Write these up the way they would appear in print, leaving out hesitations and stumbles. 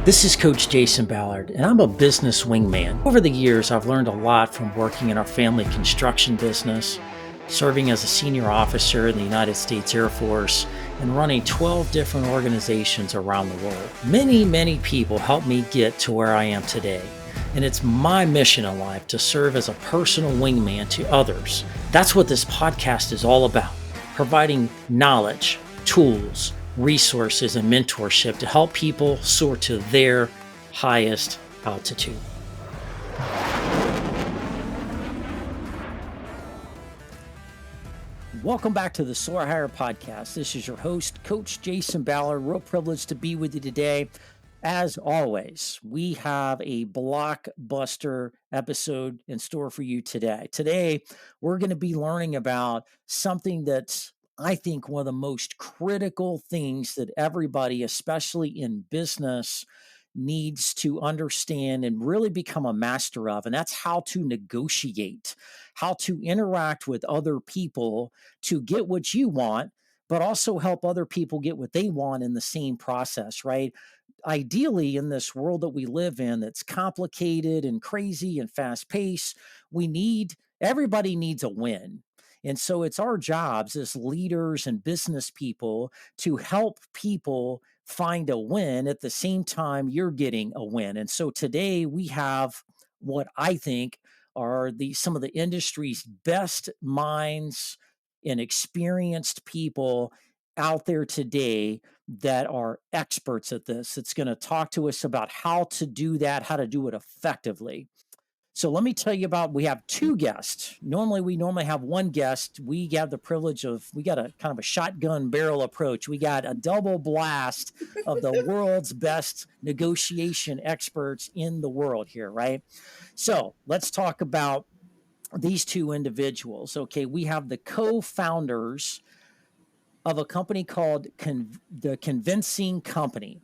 This is Coach Jason Ballard, and I'm a business wingman. Over the years, I've learned a lot from working in our family construction business, serving as a senior officer in the United States Air Force, and running 12 different organizations around the world. Many people helped me get to where I am today, and it's my mission in life to serve as a personal wingman to others. That's what this podcast is all about, providing knowledge, tools, resources, and mentorship to help people soar to their highest altitude. Welcome back to the Soar Higher podcast. This is your host, Coach Jason Ballard. Real privileged to be with you today. As always, we have a blockbuster episode in store for you today. Today, we're going to be learning about something that's, I think, one of the most critical things that everybody, especially in business, needs to understand and really become a master of. And that's how to negotiate, how to interact with other people to get what you want, but also help other people get what they want in the same process, right? Ideally, in this world that we live in that's complicated and crazy and fast paced, everybody needs a win. And so it's our jobs as leaders and business people to help people find a win at the same time you're getting a win. And so today we have what I think are some of the industry's best minds and experienced people out there today that are experts at this. It's going to talk to us about how to do that, how to do it effectively. So let me tell you we have two guests. We normally have one guest. We got a kind of a shotgun barrel approach. We got a double blast of the world's best negotiation experts in the world here, right? So let's talk about these two individuals. Okay, we have the co-founders of a company called The Convincing Company.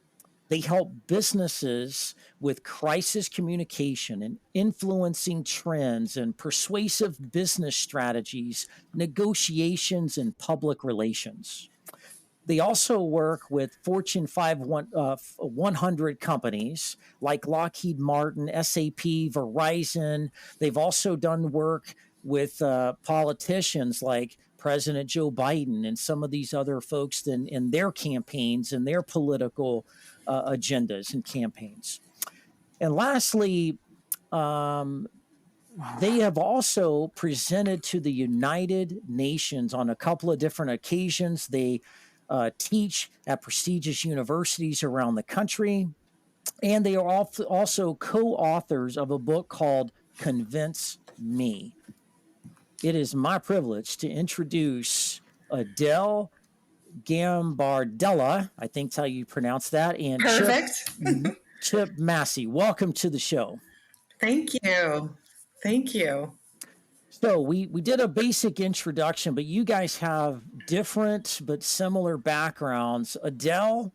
They help businesses with crisis communication and influencing trends and persuasive business strategies, negotiations, and public relations. They also work with Fortune 100 companies like Lockheed Martin, SAP, Verizon. They've also done work with politicians like President Joe Biden and some of these other folks in their campaigns and their political agendas and campaigns. And lastly, they have also presented to the United Nations on a couple of different occasions. They teach at prestigious universities around the country, and they are also co-authors of a book called Convince Me. It is my privilege to introduce Adele Gambardella, I think that's how you pronounce that, and Perfect. Chip Massey. Welcome to the show. Thank you. So we did a basic introduction, but you guys have different but similar backgrounds. Adele,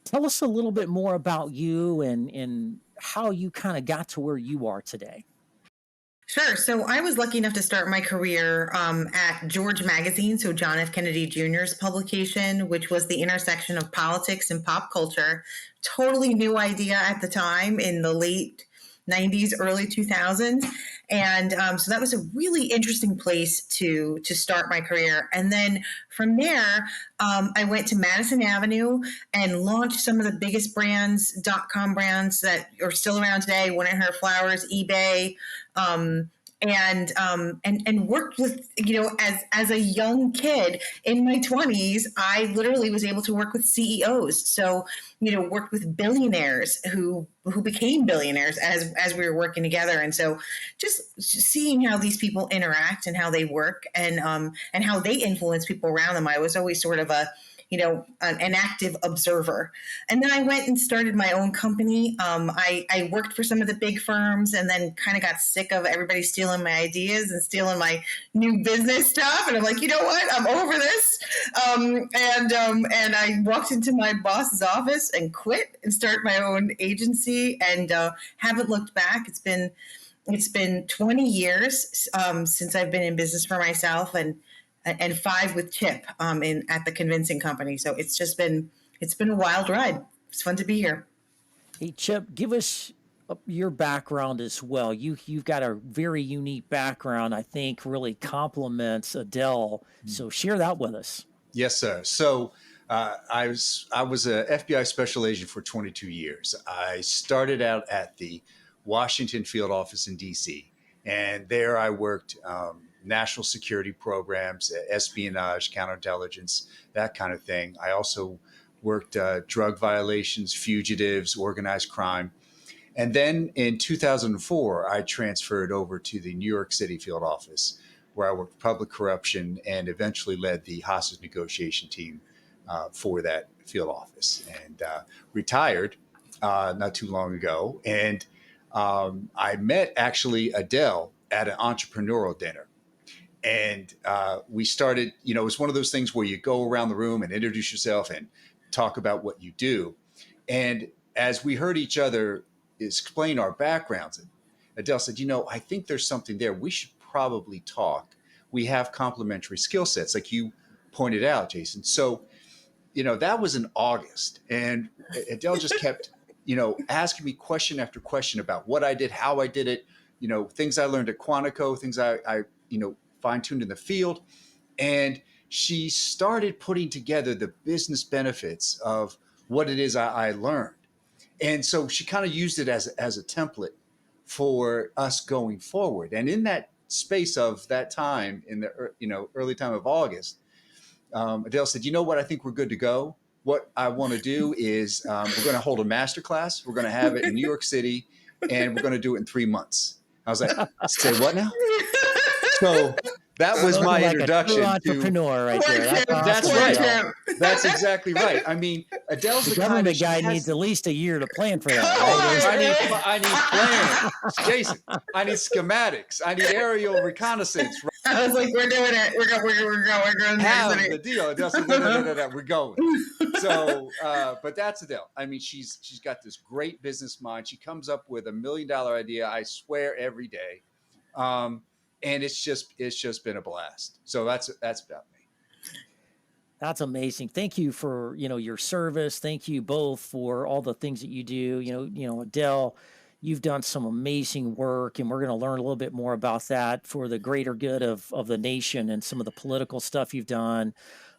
tell us a little bit more about you and how you kind of got to where you are today. Sure. So I was lucky enough to start my career at George Magazine, so John F. Kennedy Jr.'s publication, which was the intersection of politics and pop culture. Totally new idea at the time in the late 90s, early 2000s. And so that was a really interesting place to start my career. And then from there, I went to Madison Avenue and launched some of the biggest brands, .com brands that are still around today, One and Her Flowers, eBay, and worked with, as a young kid in my 20s, I literally was able to work with CEOs. So, worked with billionaires who became billionaires as we were working together. And so just seeing how these people interact and how they work and how they influence people around them, I was always sort of an active observer. And then I went and started my own company. I worked for some of the big firms and then kind of got sick of everybody stealing my ideas and stealing my new business stuff. And I'm like, you know what? I'm over this. And I walked into my boss's office and quit and started my own agency and haven't looked back. It's been 20 years since I've been in business for myself and 5 with Chip at the Convincing Company. So it's been a wild ride. It's fun to be here. Hey, Chip, give us your background as well. You've got a very unique background. I think really complements Adele. So share that with us. Yes, sir. So I was a FBI special agent for 22 years. I started out at the Washington field office in D.C., and there I worked national security programs, espionage, counterintelligence, that kind of thing. I also worked drug violations, fugitives, organized crime. And then in 2004, I transferred over to the New York City field office, where I worked public corruption and eventually led the hostage negotiation team for that field office. And retired not too long ago. And I met actually Adele at an entrepreneurial dinner. And we started, it was one of those things where you go around the room and introduce yourself and talk about what you do. And as we heard each other explain our backgrounds, Adele said, I think there's something there. We should probably talk. We have complementary skill sets, like you pointed out, Jason. So, that was in August. And Adele just kept, asking me question after question about what I did, how I did it, things I learned at Quantico, things I fine tuned in the field. And she started putting together the business benefits of what it is I learned. And so she kind of used it as a template for us going forward. And in that space of that time, in the early time of August, Adele said, "You know what? I think we're good to go. What I want to do is we're going to hold a master class. We're going to have it in New York City, and we're going to do it in 3 months." I was like, "Say what now?" So that was Spoken my like a true introduction to. entrepreneur right there. That's That's awesome, right. Adele. That's exactly right. I mean, Adele's The the kind of government she guy has. needs at least a year to plan for that, Oh, right? I need plans, Jason. I need schematics. I need aerial reconnaissance. I was like, we're doing it. We're going to New York Have the City. deal. Adele said, no, we're going. So, but that's Adele. I mean, she's got this great business mind. She comes up with $1 million idea, I swear, every day, and it's just been a blast. So that's about me. That's amazing. Thank you for, your service. Thank you both for all the things that you do. Adele, you've done some amazing work, and we're going to learn a little bit more about that for the greater good of the nation and some of the political stuff you've done,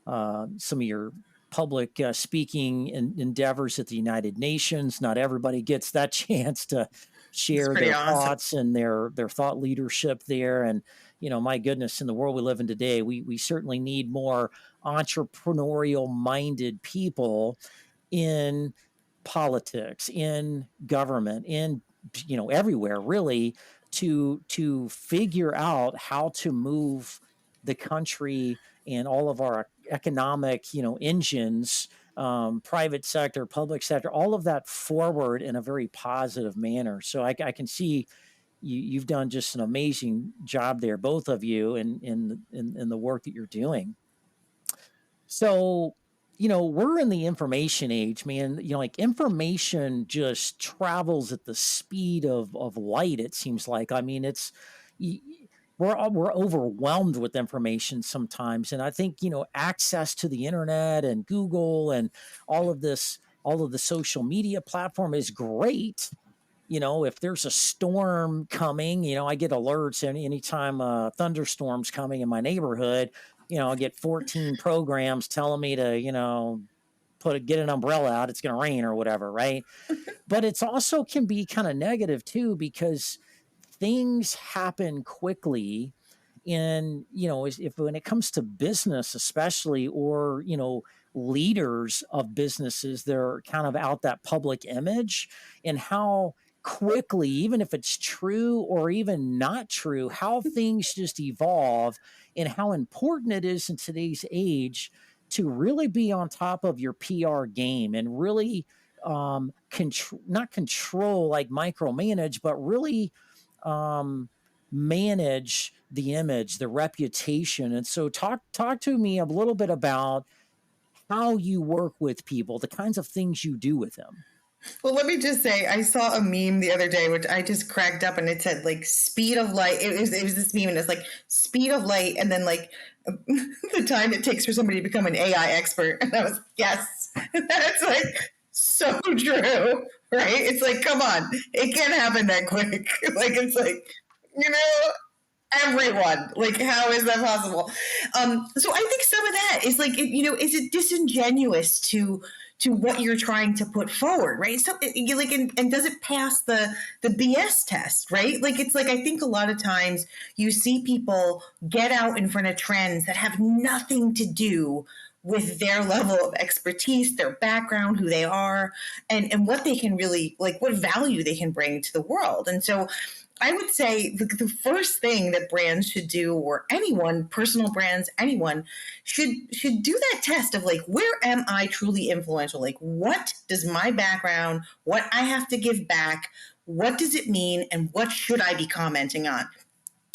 some of your public speaking endeavors at the United Nations. Not everybody gets that chance to It's share pretty their awesome. thoughts and their thought leadership there. And, my goodness, in the world we live in today, we certainly need more entrepreneurial minded people in politics, in government, in everywhere really, to figure out how to move the country and all of our economic engines, private sector, public sector, all of that forward in a very positive manner. So I can see you've done just an amazing job there, both of you, in the work that you're doing. So, we're in the information age, man. Like information just travels at the speed of light, it seems like. I mean, y- we're overwhelmed with information sometimes. And I think, access to the internet and Google and all of this, all of the social media platform is great. If there's a storm coming, I get alerts anytime a thunderstorm's coming in my neighborhood. I get 14 programs telling me to, get an umbrella out. It's going to rain or whatever. Right. But it's also can be kind of negative too, because things happen quickly. And, if when it comes to business, especially, or, leaders of businesses, they're kind of out that public image, and how quickly, even if it's true or even not true, how things just evolve, and how important it is in today's age to really be on top of your PR game and really not control, like micromanage, but really um, manage the image, the reputation. And so talk to me a little bit about how you work with people, the kinds of things you do with them. Well, let me just say, I saw a meme the other day, which I just cracked up, and it said like speed of light. It was this meme, and it's like speed of light, and then like the time it takes for somebody to become an AI expert. And I was yes, that's like So true, right? It's like, come on, it can't happen that quick. Like, it's like, you know, everyone. Like, how is that possible? So I think some of that is like, is it disingenuous to what you're trying to put forward, right? So, like, and does it pass the BS test, right? Like, it's like I think a lot of times you see people get out in front of trends that have nothing to do with their level of expertise, their background, who they are, and what they can really like, what value they can bring to the world. And so I would say the first thing that brands should do, or anyone, personal brands, anyone should do that test of like, where am I truly influential? Like, what does my background, what I have to give back, what does it mean, and what should I be commenting on?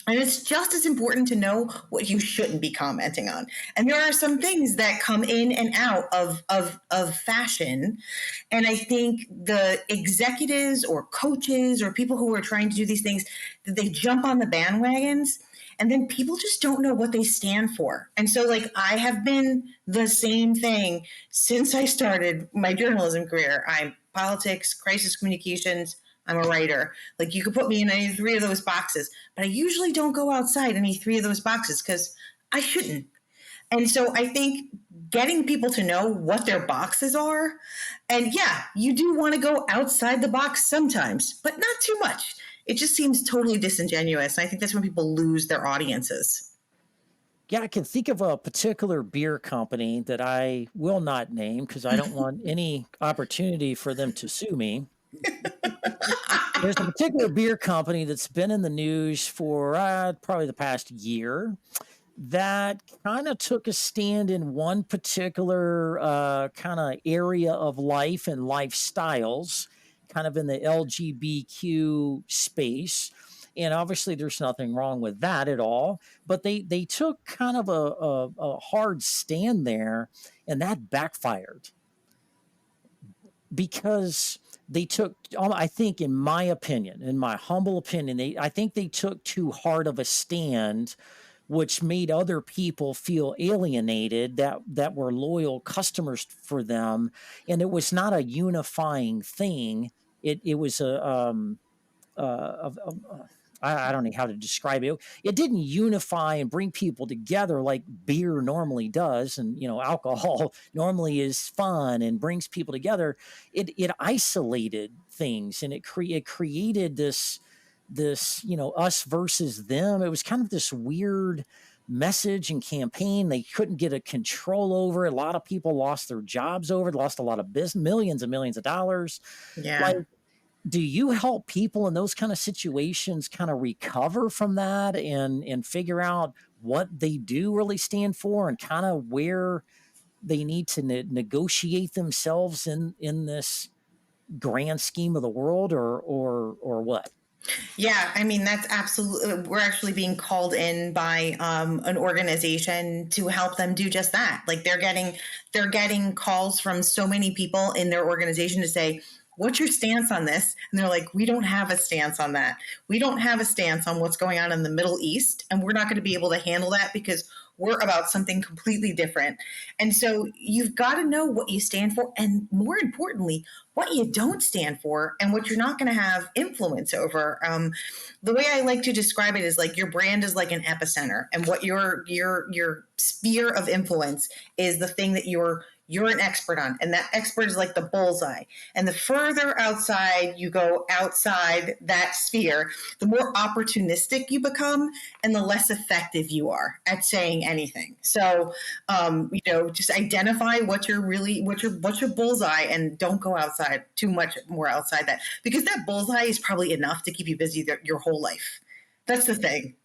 And it's just as important to know what you shouldn't be commenting on. And there are some things that come in and out of fashion. And I think the executives or coaches or people who are trying to do these things, they jump on the bandwagons and then people just don't know what they stand for. And so, like, I have been the same thing since I started my journalism career. I'm politics, crisis communications, I'm a writer. Like, you could put me in any three of those boxes, but I usually don't go outside any three of those boxes because I shouldn't. And so I think getting people to know what their boxes are, and yeah, you do want to go outside the box sometimes, but not too much. It just seems totally disingenuous. And I think that's when people lose their audiences. Yeah, I can think of a particular beer company that I will not name because I don't want any opportunity for them to sue me. There's a particular beer company that's been in the news for probably the past year that kind of took a stand in one particular kind of area of life and lifestyles, kind of in the LGBTQ space. And obviously, there's nothing wrong with that at all. But they took kind of a hard stand there, and that backfired because they took, I think, in my opinion, in my humble opinion, I think they took too hard of a stand, which made other people feel alienated that were loyal customers for them, and it was not a unifying thing. It was I don't know how to describe it. It didn't unify and bring people together like beer normally does, and alcohol normally is fun and brings people together. It isolated things, and it created this us versus them. It was kind of this weird message and campaign. They couldn't get a control over it. A lot of people lost their jobs over it, lost a lot of business, millions and millions of dollars. Like, Yeah. do you help people in those kind of situations kind of recover from that and figure out what they do really stand for and kind of where they need to negotiate themselves in this grand scheme of the world, or what? Yeah, I mean, that's absolutely, we're actually being called in by an organization to help them do just that. Like, they're getting calls from so many people in their organization to say, what's your stance on this? And they're like, we don't have a stance on that. We don't have a stance on what's going on in the Middle East, and we're not going to be able to handle that because we're about something completely different. And so you've got to know what you stand for, and more importantly, what you don't stand for and what you're not going to have influence over. The way I like to describe it is like your brand is like an epicenter, and what your sphere of influence is the thing that you're an expert on, and that expert is like the bullseye. And the further outside you go outside that sphere, the more opportunistic you become and the less effective you are at saying anything. So just identify what's your bullseye, and don't go outside too much more outside that, because that bullseye is probably enough to keep you busy your whole life. That's the thing.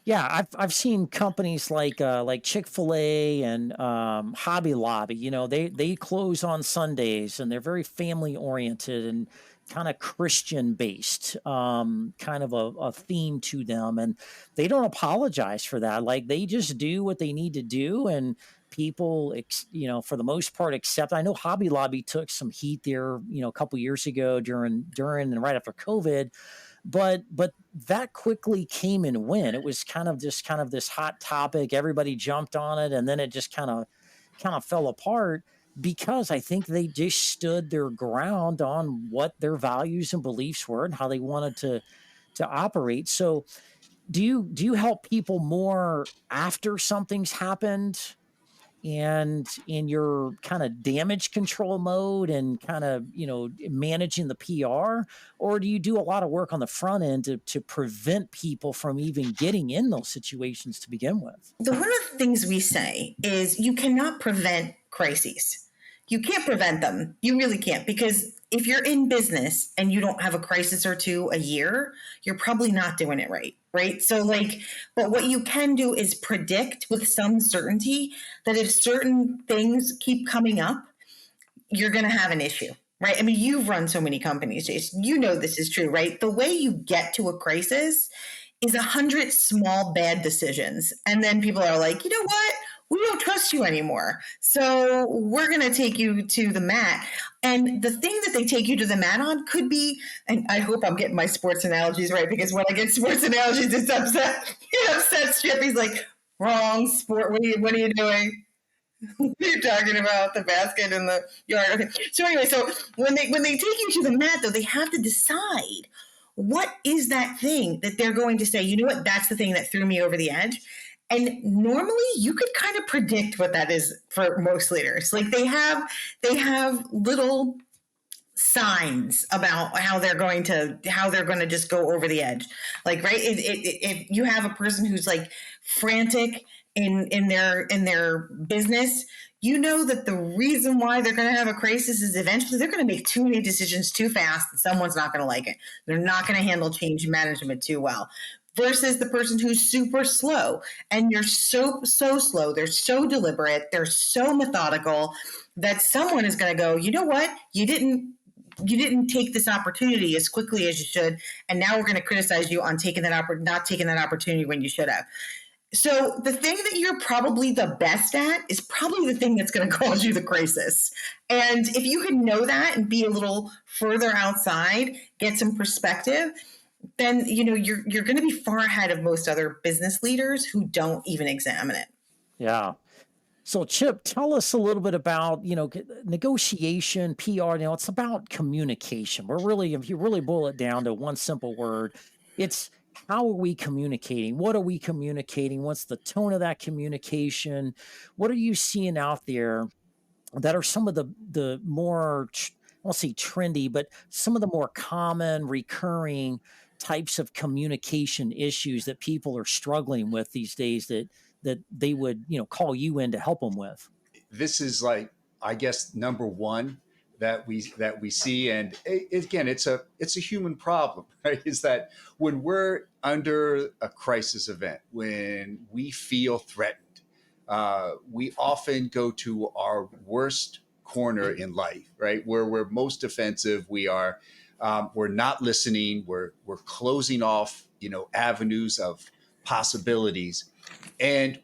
Yeah, I've seen companies like Chick-fil-A and Hobby Lobby. They close on Sundays, and they're very family oriented and kind of Christian based, kind of a theme to them, and they don't apologize for that. Like, they just do what they need to do, and people, for the most part, accept. I know Hobby Lobby took some heat there, a couple years ago during and right after COVID, but that quickly came and went. It was kind of this hot topic. Everybody jumped on it, and then it just kind of fell apart. because I think they just stood their ground on what their values and beliefs were and how they wanted to operate. So do you help people more after something's happened and in your kind of damage control mode and kind of, managing the PR, or do you do a lot of work on the front end to prevent people from even getting in those situations to begin with? One of the things we say is you cannot prevent crises. You can't prevent them. You really can't, because if you're in business and you don't have a crisis or two a year, you're probably not doing it right. Right. So, like, but what you can do is predict with some certainty that if certain things keep coming up, you're going to have an issue, right? I mean, you've run so many companies, Jason. You know this is true, right? The way you get to a crisis is 100 small bad decisions, and then people are like, you know what? We don't trust you anymore, so we're going to take you to the mat. And the thing that they take you to the mat on could be, and I hope I'm getting my sports analogies right, because when I get sports analogies, it's upset. It upsets Chip. He's like, wrong sport. What are you doing? You're talking about the basket in the yard. Okay. So anyway, so when they take you to the mat, though, they have to decide what is that thing that they're going to say. You know what? That's the thing that threw me over the edge. And normally, you could kind of predict what that is for most leaders. Like they have little signs about how they're going to just go over the edge, like, right, if you have a person who's like frantic in their business, you know that the reason why they're going to have a crisis is eventually they're going to make too many decisions too fast and someone's not going to like it. They're not going to handle change management too well, versus the person who's super slow, and you're so slow, they're so deliberate, they're so methodical, that someone is going to go, you know what, you didn't take this opportunity as quickly as you should, and now we're going to criticize you on not taking that opportunity when you should have. So the thing that you're probably the best at is probably the thing that's going to cause you the crisis. And if you can know that and be a little further outside, get some perspective, then you're going to be far ahead of most other business leaders who don't even examine it. Yeah. So, Chip, tell us a little bit about, negotiation, PR. It's about communication. If you really boil it down to one simple word, it's how are we communicating? What are we communicating? What's the tone of that communication? What are you seeing out there that are some of the more, I won't say trendy, but some of the more common, recurring types of communication issues that people are struggling with these days that they would, call you in to help them with? This is like, I guess, number one that we see, and again, it's a human problem, right? Is that when we're under a crisis event, when we feel threatened, we often go to our worst corner in life, right? Where we're most defensive. We're not listening. We're closing off, avenues of possibilities. And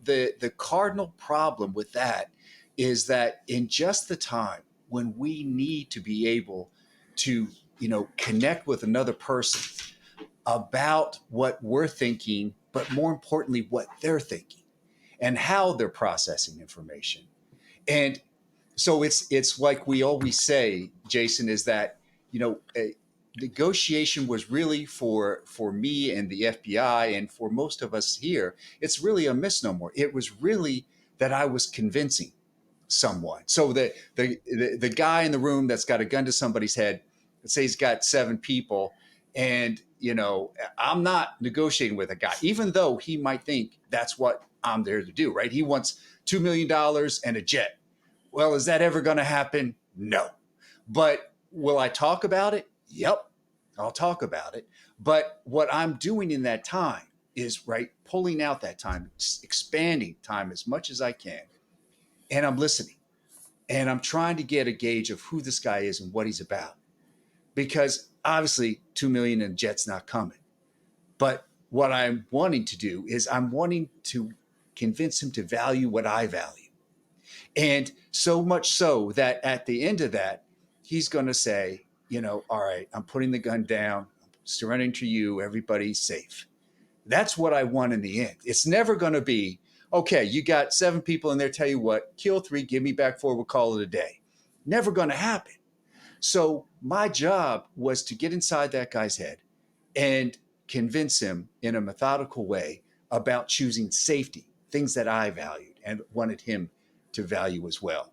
the cardinal problem with that is that in just the time when we need to be able to, connect with another person about what we're thinking, but more importantly, what they're thinking and how they're processing information. And so it's like we always say, Jason, is that, negotiation was really for me and the FBI and for most of us here, it's really a misnomer. It was really that I was convincing someone. So the guy in the room that's got a gun to somebody's head, let's say he's got 7 people, and I'm not negotiating with a guy, even though he might think that's what I'm there to do, right? He wants $2 million and a jet. Well, is that ever going to happen? No. But will I talk about it? Yep, I'll talk about it. But what I'm doing in that time is, right, pulling out that time, expanding time as much as I can. And I'm listening. And I'm trying to get a gauge of who this guy is and what he's about. Because obviously 2 million and jet's not coming. But what I'm wanting to do is I'm wanting to convince him to value what I value. And so much so that at the end of that, he's going to say, all right, I'm putting the gun down, I'm surrendering to you, everybody's safe. That's what I want in the end. It's never going to be, Okay, you got 7 people in there, tell you what, kill 3, give me back 4, we'll call it a day. Never going to happen. So my job was to get inside that guy's head and convince him in a methodical way about choosing safety, things that I valued and wanted him to value as well.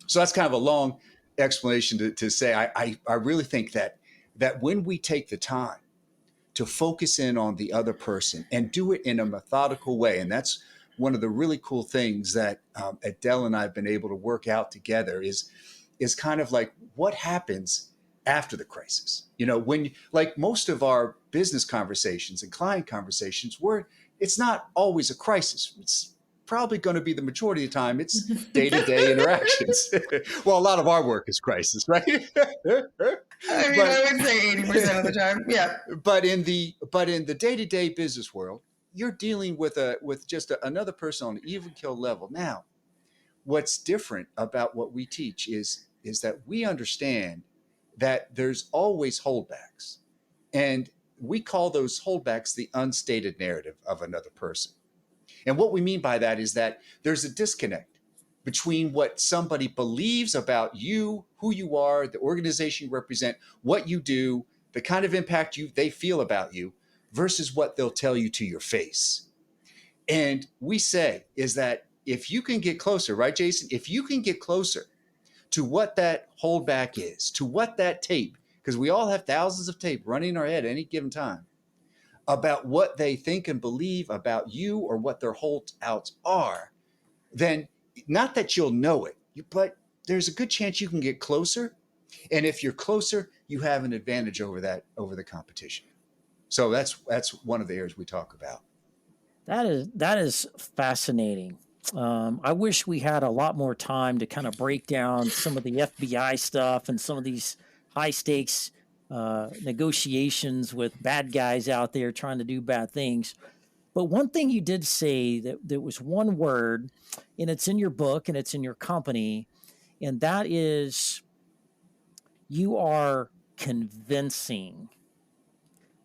So that's kind of a long explanation to say I really think that when we take the time to focus in on the other person and do it in a methodical way, and that's one of the really cool things that Adele and I have been able to work out together is kind of like what happens after the crisis. You know, when like most of our business conversations and client conversations, where it's not always a crisis. It's probably going to be the majority of the time. It's day-to-day interactions. Well, a lot of our work is crisis, right? I mean, but I would say 80% of the time. Yeah. but in the day-to-day business world, you're dealing with just another person on an even kill level. Now, what's different about what we teach is that we understand that there's always holdbacks, and we call those holdbacks the unstated narrative of another person. And what we mean by that is that there's a disconnect between what somebody believes about you, who you are, the organization you represent, what you do, the kind of impact they feel about you, versus what they'll tell you to your face. And we say is that if you can get closer, right, Jason? If you can get closer to what that holdback is, to what that tape, because we all have thousands of tape running in our head at any given time about what they think and believe about you or what their holdouts are, then not that you'll know it, but there's a good chance you can get closer. And if you're closer, you have an advantage over the competition. So that's one of the areas we talk about. That is fascinating. I wish we had a lot more time to kind of break down some of the FBI stuff and some of these high stakes negotiations with bad guys out there trying to do bad things. But one thing you did say that there was one word, and it's in your book and it's in your company, and that is you are convincing.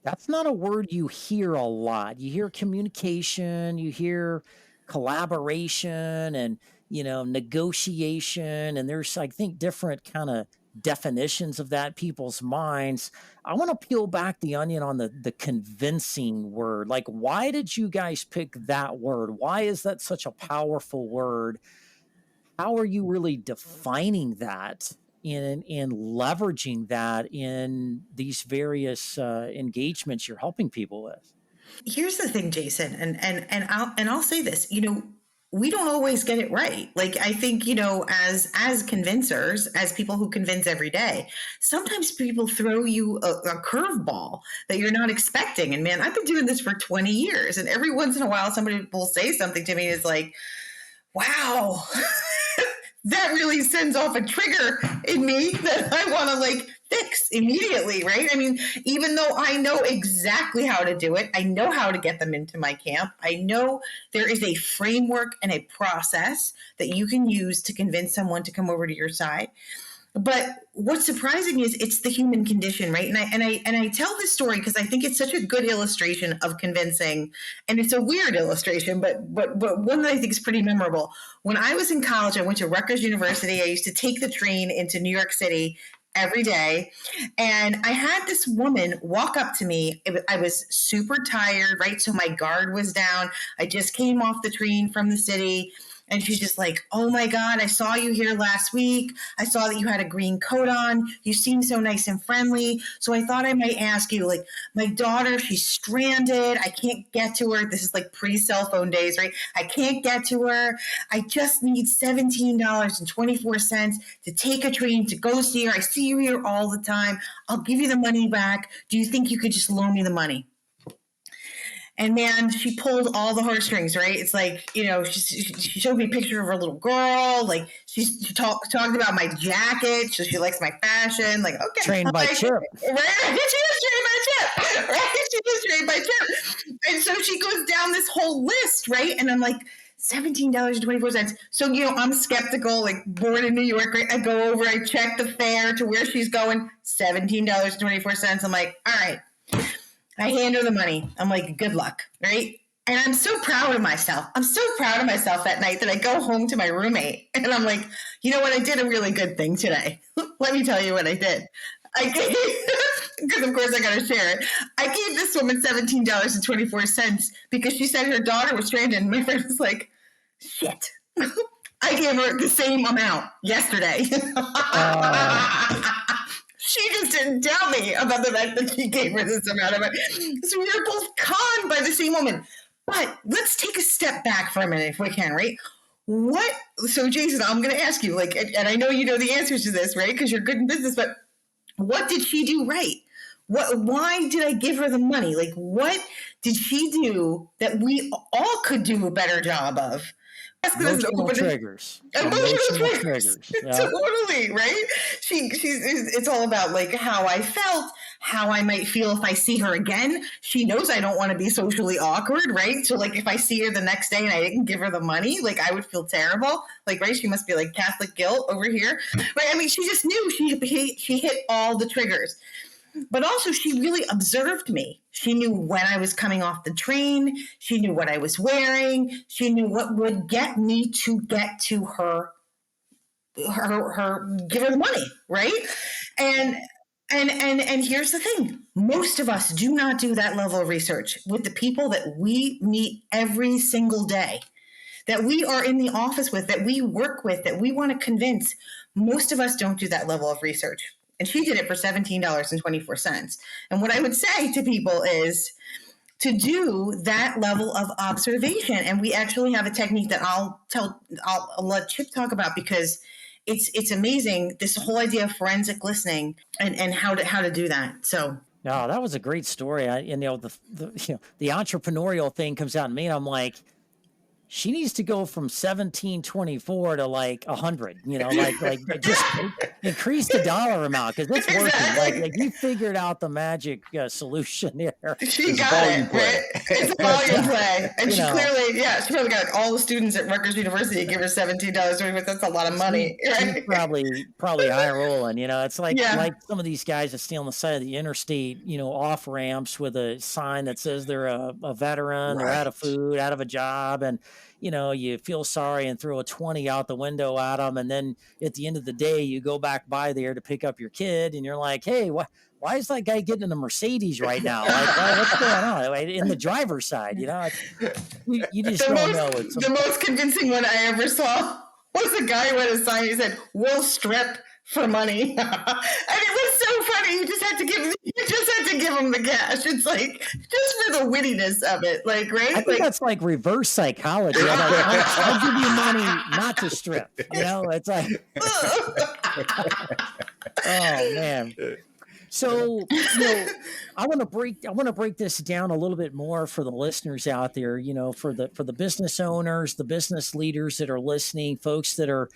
That's not a word you hear a lot. You hear communication, you hear collaboration and, negotiation. And there's, I think, different kind of definitions of that in people's minds. I want to peel back the onion on the convincing word. Like, why did you guys pick that word? Why is that such a powerful word? How are you really defining that and leveraging that in these various engagements you're helping people with? Here's the thing, Jason, and I'll say this, we don't always get it right. Like, I think, as convincers, as people who convince every day, sometimes people throw you a curveball that you're not expecting. And man, I've been doing this for 20 years, and every once in a while somebody will say something to me is like, wow, that really sends off a trigger in me that I want to like fix immediately, right? I mean, even though I know exactly how to do it, I know how to get them into my camp. I know there is a framework and a process that you can use to convince someone to come over to your side. But what's surprising is it's the human condition, right? And I tell this story because I think it's such a good illustration of convincing, and it's a weird illustration, but one that I think is pretty memorable. When I was in college, I went to Rutgers University. I used to take the train into New York City every day, and I had this woman walk up to me. I was super tired, right? So my guard was down. I just came off the train from the city. And she's just like, oh my God, I saw you here last week. I saw that you had a green coat on. You seem so nice and friendly. So I thought I might ask you, like, my daughter, she's stranded. I can't get to her. This is like pre-cell phone days, right? I can't get to her. I just need $17.24 to take a train to go see her. I see you here all the time. I'll give you the money back. Do you think you could just loan me the money? And man, she pulled all the heartstrings, right? It's like, she showed me a picture of her little girl. Like she talked about my jacket. So she likes my fashion. Like, okay. Trained by Chip. Right? She is trained by Chip. Right? She is trained by Chip. And so she goes down this whole list, right? And I'm like, $17.24. So, I'm skeptical, like born in New York, right? I go over, I check the fare to where she's going, $17.24. I'm like, all right. I hand her the money. I'm like, good luck, right? And I'm so proud of myself. I'm so proud of myself that night that I go home to my roommate and I'm like, you know what? I did a really good thing today. Let me tell you what I did. I gave, because of course I got to share it. I gave this woman $17.24 because she said her daughter was stranded. And my friend was like, shit. I gave her the same amount yesterday. She just didn't tell me about the fact that she gave her this amount of money. So we were both conned by the same woman. But let's take a step back for a minute if we can, right? What? So, Jason, I'm going to ask you, like, and I know you know the answers to this, right? Because you're good in business, but what did she do right? Why did I give her the money? Like, what did she do that we all could do a better job of? Emotional triggers. Emotional triggers. Yeah. Totally, right? It's all about like how I felt, how I might feel if I see her again. She knows I don't want to be socially awkward, right? So like if I see her the next day and I didn't give her the money, like I would feel terrible. Like, right, she must be like Catholic guilt over here. Right? I mean, she just knew she hit all the triggers. But also, she really observed me. She knew when I was coming off the train. She knew what I was wearing. She knew what would get me to get to her give her the money, right? And here's the thing: most of us do not do that level of research with the people that we meet every single day, that we are in the office with, that we work with, that we want to convince. Most of us don't do that level of research. And she did it for $17.24. And what I would say to people is to do that level of observation. And we actually have a technique that I'll let Chip talk about, because it's amazing, this whole idea of forensic listening and how to do that. So no, that was a great story. The entrepreneurial thing comes out in me, and I'm like, she needs to go from 1724 to like 100, like just increase the dollar amount, because it's working. Exactly. Like you figured out the magic solution here. She got it, right? It's a volume play. And she probably got all the students at Rutgers University give her $17. That's a lot of money. Right? She's probably high rolling. It's like some of these guys that stay on the side of the interstate, off ramps with a sign that says they're a veteran, they're out of food, out of a job, and you feel sorry and throw a 20 out the window at them. And then at the end of the day, you go back by there to pick up your kid and you're like, hey, why is that guy getting in a Mercedes right now? Like, what's going on? In the driver's side, you just don't know. The most convincing one I ever saw was a guy with a sign. He said, "We'll strip for money." And it was so funny. You just had to give him the cash. It's like, just for the wittiness of it, like, right? I think that's like reverse psychology. I'll give you money not to strip. It's like, oh man. So, I want to break this down a little bit more for the listeners out there, for the business owners, the business leaders that are listening, folks that are,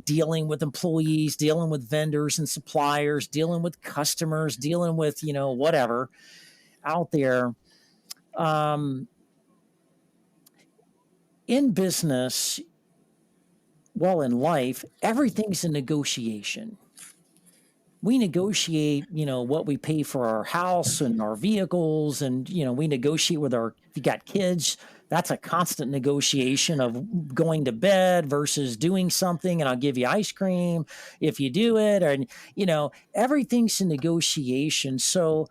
dealing with employees, dealing with vendors and suppliers, dealing with customers, dealing with, whatever out there. In business, in life, everything's a negotiation. We negotiate, what we pay for our house and our vehicles. And, we negotiate with if you got kids, that's a constant negotiation of going to bed versus doing something. And I'll give you ice cream if you do it. And, everything's a negotiation. So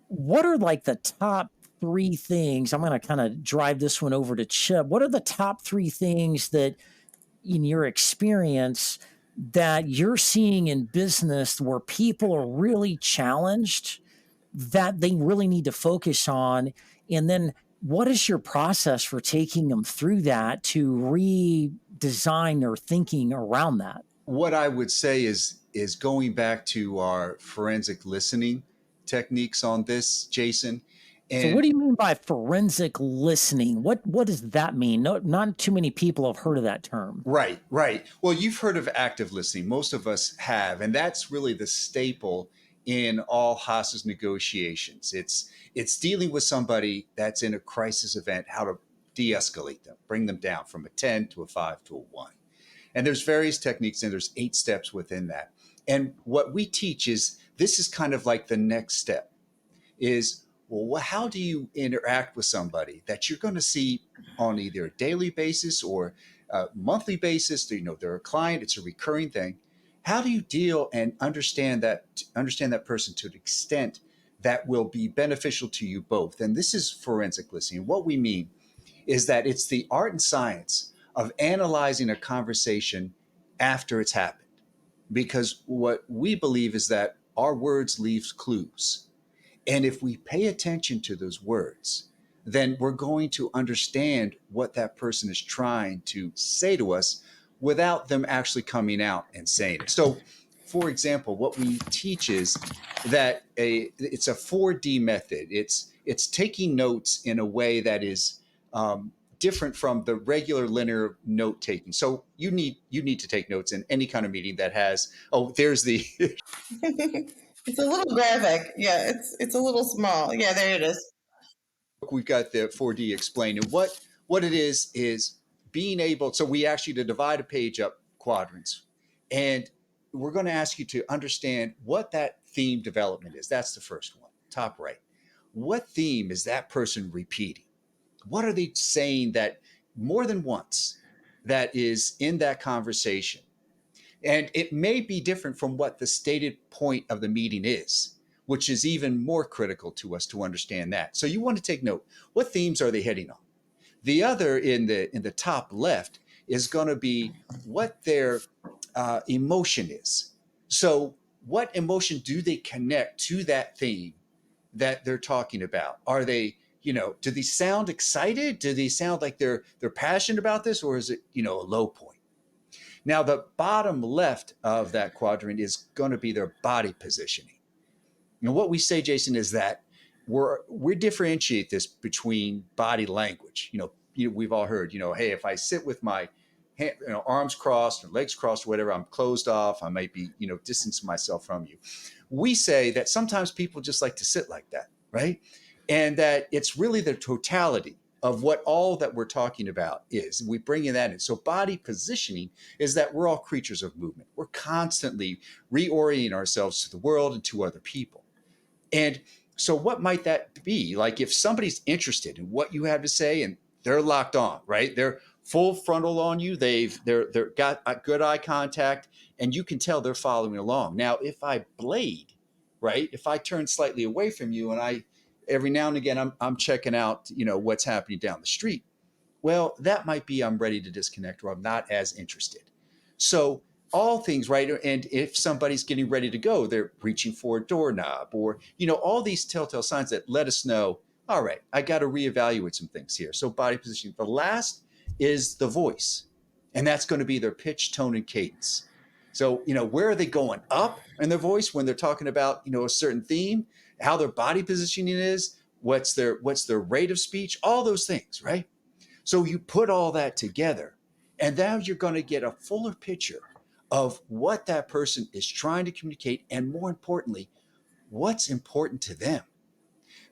what are like the top 3 things? I'm going to kind of drive this one over to Chip. What are the top 3 things that in your experience that you're seeing in business where people are really challenged that they really need to focus on? And then what is your process for taking them through that to redesign their thinking around that? What I would say is going back to our forensic listening techniques on this, Jason. And so what do you mean by forensic listening? What does that mean? No, not too many people have heard of that term. Right. Well, you've heard of active listening. Most of us have. And that's really the staple in all hostage negotiations. It's dealing with somebody that's in a crisis event, how to de-escalate them, bring them down from a 10 to a 5 to a 1. And there's various techniques, and there's 8 steps within that. And what we teach is this is kind of like the next step is Well, how do you interact with somebody that you're going to see on either a daily basis or a monthly basis? They're a client, it's a recurring thing. How do you deal and understand that person to an extent that will be beneficial to you both? And this is forensic listening. What we mean is that it's the art and science of analyzing a conversation after it's happened. Because what we believe is that our words leave clues. And if we pay attention to those words, then we're going to understand what that person is trying to say to us without them actually coming out and saying it. So, for example, what we teach is that it's a 4D method. It's taking notes in a way that is different from the regular linear note taking. So you need to take notes in any kind of meeting that has. Oh, there's the It's a little graphic. Yeah, it's a little small. Yeah, there it is. we've got the 4D explained. And what it is being able, so we ask you to divide a page up quadrants. And we're going to ask you to understand what that theme development is. That's the first one, top right. What theme is that person repeating? What are they saying that more than once that is in that conversation? And it may be different from what the stated point of the meeting is, which is even more critical to us to understand that. So you want to take note. What themes are they hitting on? The other in the top left is going to be what their emotion is. So what emotion do they connect to that theme that they're talking about? Are they, do they sound excited? Do they sound like they're passionate about this, or is it, a low point? Now, the bottom left of that quadrant is going to be their body positioning. And what we say, Jason, is that we differentiate this between body language. We've all heard, hey, if I sit with my arms crossed or legs crossed or whatever, I'm closed off. I might be, distancing myself from you. We say that sometimes people just like to sit like that, right? And that it's really the totality of what all that we're talking about is. We bring in that in. So body positioning is that we're all creatures of movement. We're constantly reorienting ourselves to the world and to other people. And so what might that be? Like if somebody's interested in what you have to say and they're locked on, right? They're full frontal on you. They're got a good eye contact and you can tell they're following along. Now, if I blade, right? If I turn slightly away from you and every now and again I'm checking out, what's happening down the street. Well, that might be I'm ready to disconnect or I'm not as interested. So all things, right? And if somebody's getting ready to go, they're reaching for a doorknob or, all these telltale signs that let us know, all right, I got to reevaluate some things here. So body positioning. The last is the voice, and that's going to be their pitch, tone, and cadence. So, where are they going up in their voice when they're talking about, a certain theme, how their body positioning is, what's their rate of speech, all those things, right? So you put all that together, and now you're going to get a fuller picture of what that person is trying to communicate, and more importantly, what's important to them,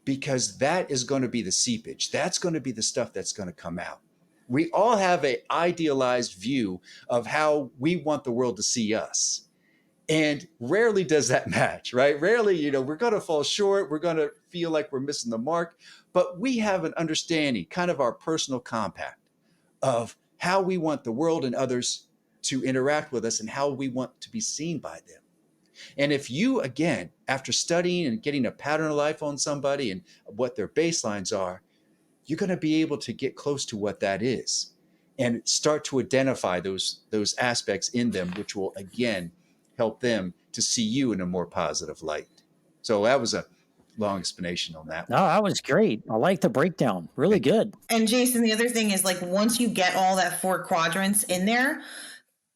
because that is going to be the seepage. That's going to be the stuff that's going to come out. We all have an idealized view of how we want the world to see us. And rarely does that match, right? Rarely, we're going to fall short. We're going to feel like we're missing the mark. But we have an understanding, kind of our personal compact of how we want the world and others to interact with us and how we want to be seen by them. And if you, again, after studying and getting a pattern of life on somebody and what their baselines are, you're going to be able to get close to what that is and start to identify those aspects in them, which will, again, help them to see you in a more positive light. So that was a long explanation on that No, one. that was great. I like the breakdown. Really Thank you. good. And Jason, the other thing is like once you get all that 4 quadrants in there,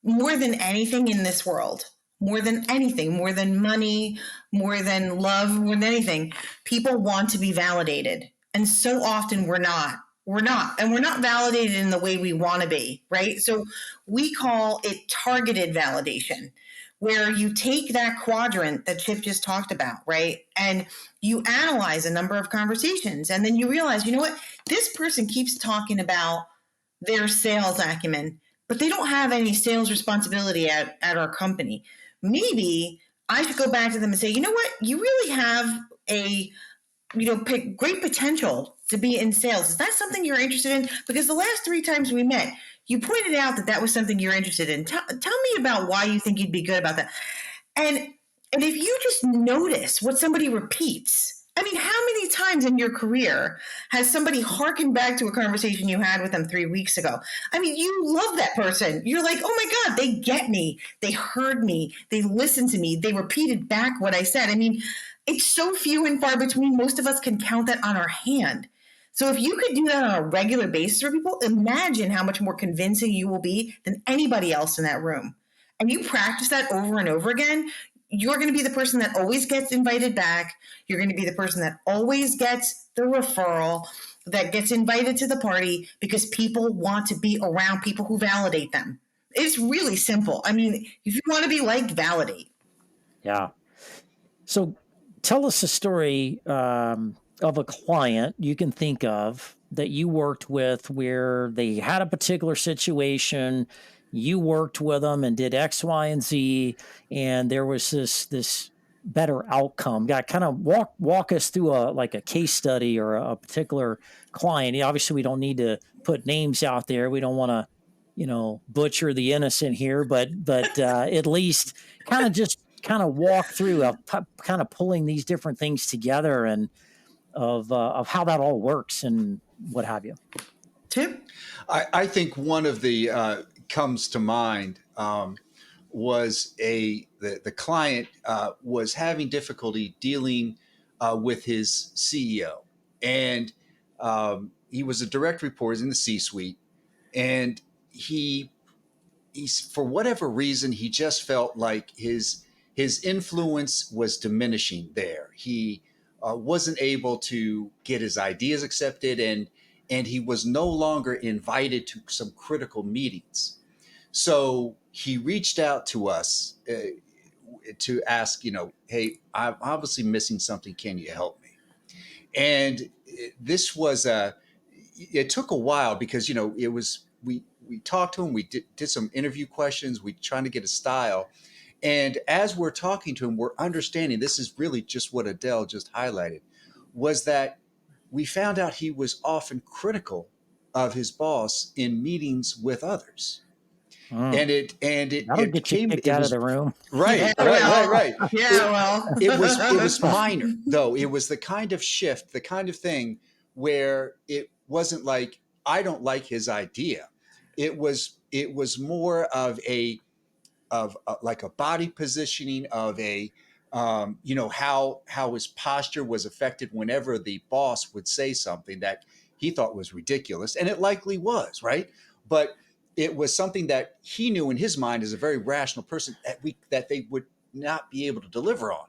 more than anything in this world, more than anything, more than money, more than love, more than anything, people want to be validated. And so often we're not. We're not. And we're not validated in the way we want to be, right? So we call it targeted validation, where you take that quadrant that Chip just talked about, right? And you analyze a number of conversations. And then you realize, you know what? This person keeps talking about their sales acumen, but they don't have any sales responsibility at our company. Maybe I should go back to them and say, you know what? You really have a pick great potential to be in sales. Is that something you're interested in? Because the last 3 times we met, you pointed out that was something you're interested in. Tell me about why you think you'd be good about that. And if you just notice what somebody repeats, I mean, how many times in your career has somebody harkened back to a conversation you had with them 3 weeks ago? I mean, you love that person. You're like, oh my God, they get me. They heard me. They listened to me. They repeated back what I said. I mean, it's so few and far between. Most of us can count that on our hand. So if you could do that on a regular basis for people, imagine how much more convincing you will be than anybody else in that room. And you practice that over and over again, you're going to be the person that always gets invited back. You're going to be the person that always gets the referral, that gets invited to the party, because people want to be around people who validate them. It's really simple. I mean, if you want to be liked, validate. Yeah. So tell us a story of a client you can think of that you worked with where they had a particular situation. You worked with them and did X, Y, and Z, and there was this better outcome. Got kind of walk us through a case study or a particular client. Obviously, we don't need to put names out there. We don't want to, butcher the innocent here, but at least kind of walk through kind of pulling these different things together and of how that all works and what have you. Chip? I think one of the comes to mind was the client was having difficulty dealing with his CEO, and he was a direct report in the C-suite, and he's for whatever reason he just felt like his influence was diminishing there. He wasn't able to get his ideas accepted, and he was no longer invited to some critical meetings. So he reached out to us to ask, hey, I'm obviously missing something. Can you help me? And this was it took a while because, it was, we talked to him, we did some interview questions, we trying to get a style. And as we're talking to him, we're understanding, this is really just what Adele just highlighted, was that we found out he was often critical of his boss in meetings with others. And it That'll get you became, kicked it out of was the room. right. Yeah, It was minor, though. It was the kind of shift, the kind of thing where it wasn't like, I don't like his idea. It was more of like a body positioning of how his posture was affected whenever the boss would say something that he thought was ridiculous, and it likely was, right? But it was something that he knew in his mind as a very rational person that they would not be able to deliver on.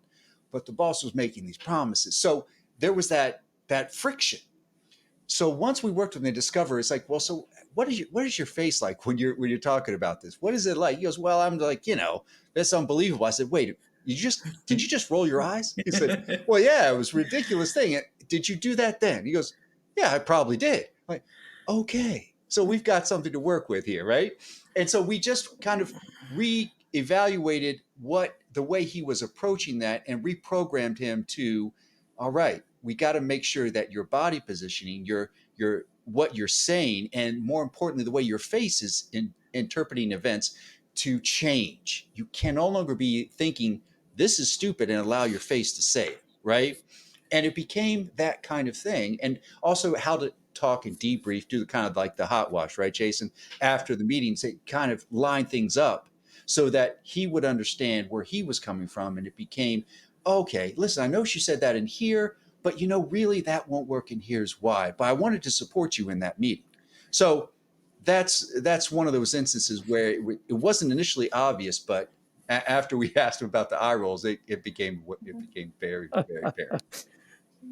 But the boss was making these promises, so there was that friction. So once we worked with him, they discover it's like, well, so what is your face like when you're talking about this? What is it like? He goes, well, I'm like, that's unbelievable. I said, wait, did you just roll your eyes? He said, well, yeah, it was a ridiculous thing. Did you do that then? He goes, yeah, I probably did. I'm like, okay, so we've got something to work with here, right? And so we just kind of re-evaluated the way he was approaching that and reprogrammed him to, all right, we got to make sure that your body positioning, your what you're saying, and more importantly, the way your face is interpreting events to change. You can no longer be thinking this is stupid and allow your face to say it, right? And it became that kind of thing. And also how to talk and debrief, do the kind of like the hot wash, right, Jason? After the meetings, it kind of line things up so that he would understand where he was coming from. And it became, okay, listen, I know she said that in here, but really that won't work, and here's why. But I wanted to support you in that meeting. So that's one of those instances where it wasn't initially obvious, but after we asked him about the eye rolls, it became very, very apparent.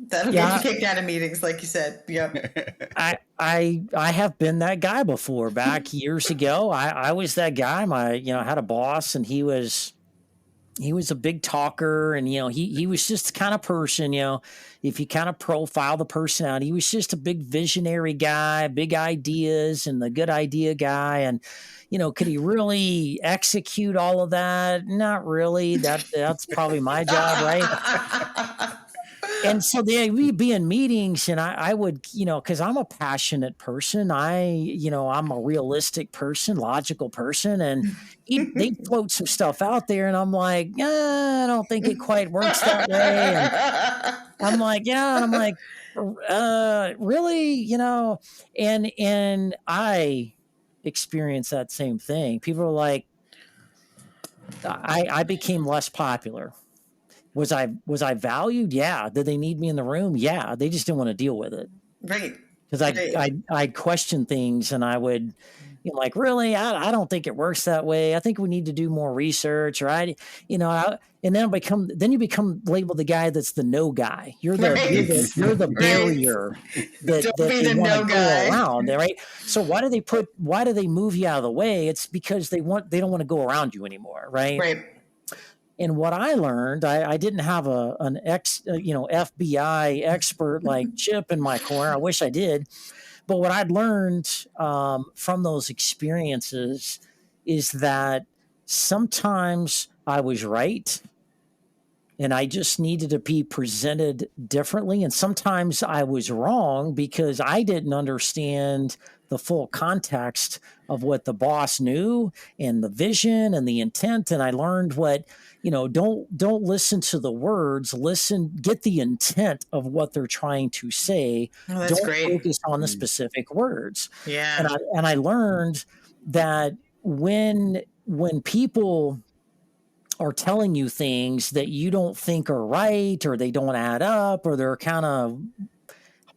That'll get you kicked out of meetings, like you said. Yep. I have been that guy before. Back years ago, I was that guy. I had a boss, and he was a big talker, and he was just the kind of person, if you kind of profile the personality, he was just a big visionary guy, big ideas, and the good idea guy. And could he really execute all of that? Not really. That's probably my job, right? And so we'd be in meetings and I would, cause I'm a passionate person. I'm a realistic person, logical person. And they'd float some stuff out there and I'm like, I don't think it quite works that way. And I'm like, yeah. And I'm like, really, and I experienced that same thing. People are like, I became less popular. Was I valued? Yeah. Did they need me in the room? Yeah. They just didn't want to deal with it. Right. Because I'd question things and I would, like, really, I don't think it works that way. I think we need to do more research, right? And then you become labeled the guy that's the no guy. You're the Right. barrier that Don't be they the want no to go guy. around, right? So why do they move you out of the way? It's because they don't want to go around you anymore, right? Right. And what I learned, I didn't have an FBI expert like Chip in my corner. I wish I did. But what I'd learned from those experiences is that sometimes I was right and I just needed to be presented differently. And sometimes I was wrong because I didn't understand the full context of what the boss knew and the vision and the intent. And I learned don't listen to the words, get the intent of what they're trying to say. Oh, that's Don't great. focus on the specific words. Yeah. And I learned that when people are telling you things that you don't think are right, or they don't add up, or they're kind of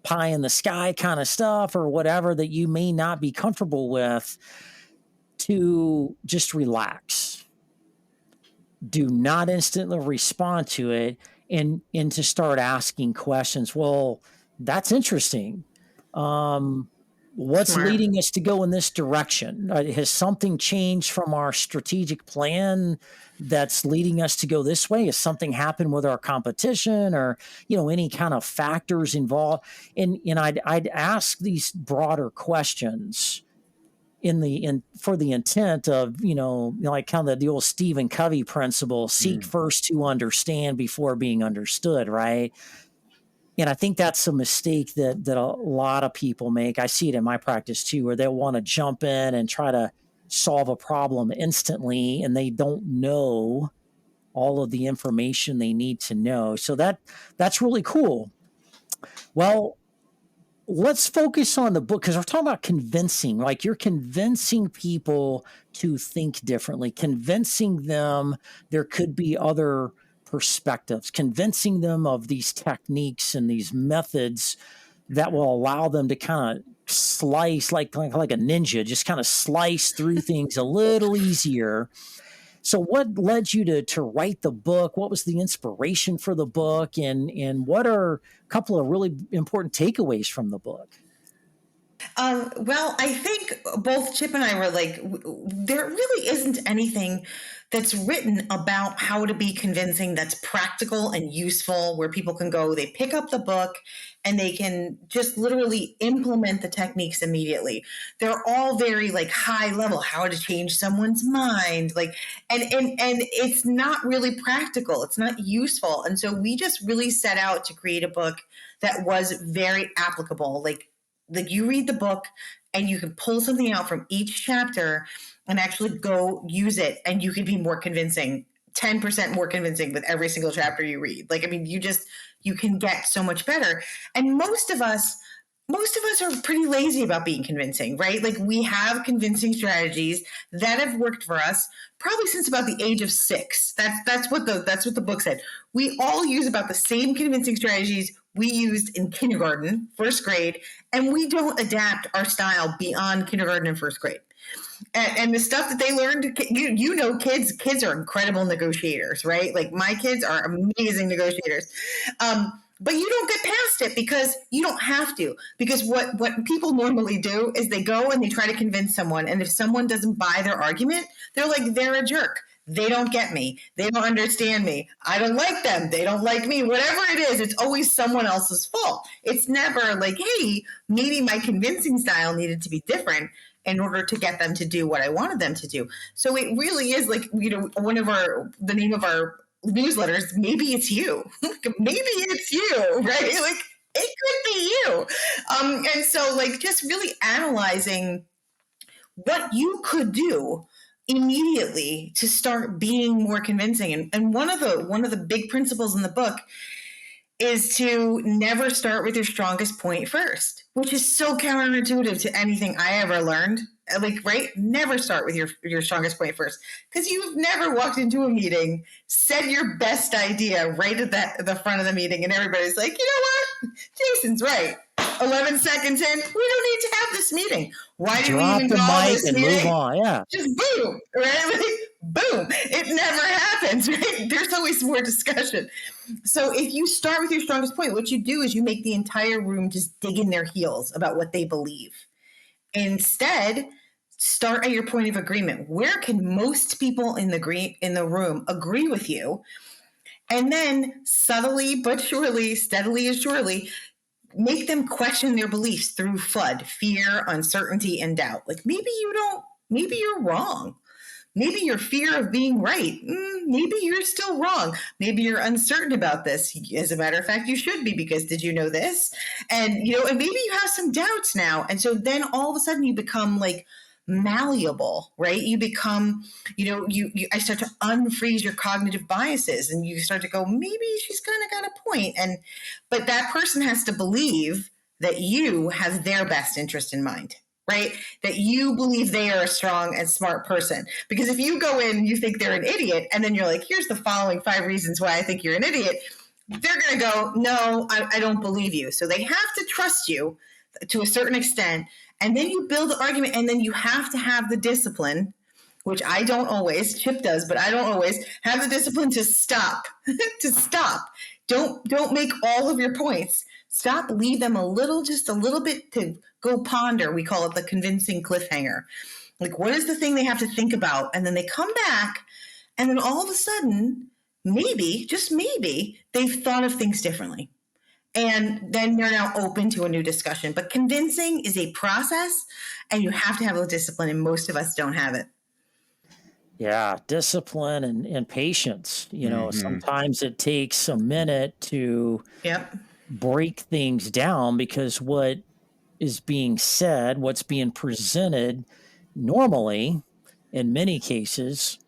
pie in the sky kind of stuff, or whatever that you may not be comfortable with, to just relax. Do not instantly respond to it, and to start asking questions. Well, that's interesting. What's Smart. leading us to go in this direction? Has something changed from our strategic plan that's leading us to go this way? Has something happened with our competition, or any kind of factors involved? And I'd ask these broader questions for the intent of like kind of the old Stephen Covey principle: seek first to understand before being understood, right? And I think that's a mistake that a lot of people make. I see it in my practice too, where they'll want to jump in and try to solve a problem instantly, and they don't know all of the information they need to know. So that's really cool. Well, let's focus on the book, because we're talking about convincing. Like, you're convincing people to think differently, convincing them there could be other perspectives, convincing them of these techniques and these methods that will allow them to kind of slice like a ninja, just kind of slice through things a little easier. So what led you to write the book? What was the inspiration for the book? And what are a couple of really important takeaways from the book? Well, I think both Chip and I were like, there really isn't anything that's written about how to be convincing that's practical and useful, where people can go, they pick up the book and they can just literally implement the techniques immediately. They're all very like high level, how to change someone's mind, like, and it's not really practical. It's not useful. And so we just really set out to create a book that was very applicable. Like you read the book and you can pull something out from each chapter and actually go use it, and you can be more convincing, 10% more convincing with every single chapter you read. Like, I mean, you can get so much better. And most of us are pretty lazy about being convincing, right? Like, we have convincing strategies that have worked for us probably since about the age of 6. That's what the book said. We all use about the same convincing strategies we used in kindergarten, first grade, and we don't adapt our style beyond kindergarten and first grade. And the stuff that they learned, kids are incredible negotiators, right? Like, my kids are amazing negotiators. But you don't get past it because you don't have to. Because what people normally do is they go and they try to convince someone. And if someone doesn't buy their argument, they're like, they're a jerk. They don't get me. They don't understand me. I don't like them. They don't like me. Whatever it is, it's always someone else's fault. It's never like, hey, maybe my convincing style needed to be different in order to get them to do what I wanted them to do. So it really is like, the name of our newsletters, maybe it's you. Maybe it's you, right? Like it could be you. And so like just really analyzing what you could do immediately to start being more convincing. And one of the big principles in the book is to never start with your strongest point first, which is so counterintuitive to anything I ever learned. Like, right? Never start with your strongest point first, because you've never walked into a meeting, said your best idea right at the front of the meeting, and everybody's like, you know what? Jason's right. 11 seconds in, we don't need to have this meeting. Why do we even call this and meeting? move on. Yeah. Just boom, right? Like, boom. It never happens, right? There's always more discussion. So if you start with your strongest point, what you do is you make the entire room just dig in their heels about what they believe. Instead, start at your point of agreement. Where can most people in the room agree with you? And then subtly but surely, steadily and surely, make them question their beliefs through FUD, fear, uncertainty, and doubt. Like maybe you're wrong. Maybe your fear of being right. Maybe you're still wrong. Maybe you're uncertain about this. As a matter of fact, you should be, because did you know this? And, and maybe you have some doubts now. And so then all of a sudden you become like malleable, right? You become, I start to unfreeze your cognitive biases, and you start to go, maybe she's kind of got a point. But that person has to believe that you have their best interest in mind. Right? That you believe they are a strong and smart person. Because if you go in and you think they're an idiot, and then you're like, here's the following 5 reasons why I think you're an idiot, they're going to go, no, I don't believe you. So they have to trust you to a certain extent. And then you build the argument, and then you have to have the discipline, which I don't always, Chip does, but I don't always have the discipline to stop, to stop. Don't make all of your points. Stop, leave them just a little bit to go ponder. We call it the convincing cliffhanger. Like, what is the thing they have to think about? And then they come back, and then all of a sudden, maybe, just maybe, they've thought of things differently. And then you're now open to a new discussion. But convincing is a process, and you have to have a discipline, and most of us don't have it. Yeah, discipline and patience. Sometimes it takes a minute to break things down, because what is being said, what's being presented normally, in many cases,